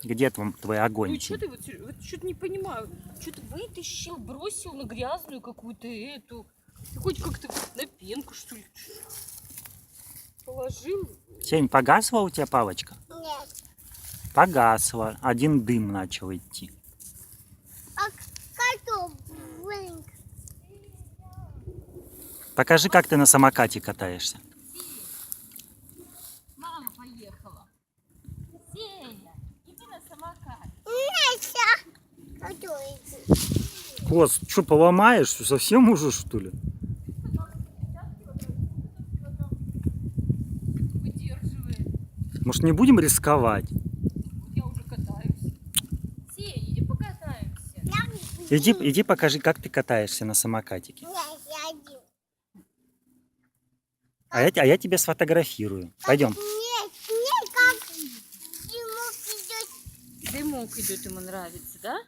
Где твой огонь? Ну что ты, вот что-то не понимаю. Что-то вытащил, бросил на грязную какую-то эту. Ты хоть как-то на пенку, что ли, положил. Сень, погасла у тебя палочка? Нет. Погасла. Один дым начал идти. А котов, блин. Покажи, как ты на самокате катаешься. Мама поехала. Сеня, иди на самокат. Кос, что, поломаешься? Совсем уже, что ли? Выдерживает. Может, не будем рисковать? Вот я уже катаюсь. Сеня, иди покатаемся. Иди покажи, как ты катаешься на самокатике. Нет, я один. А я тебя сфотографирую. Пойдем. Нет, как дымок идет. Дымок идет, ему нравится, да?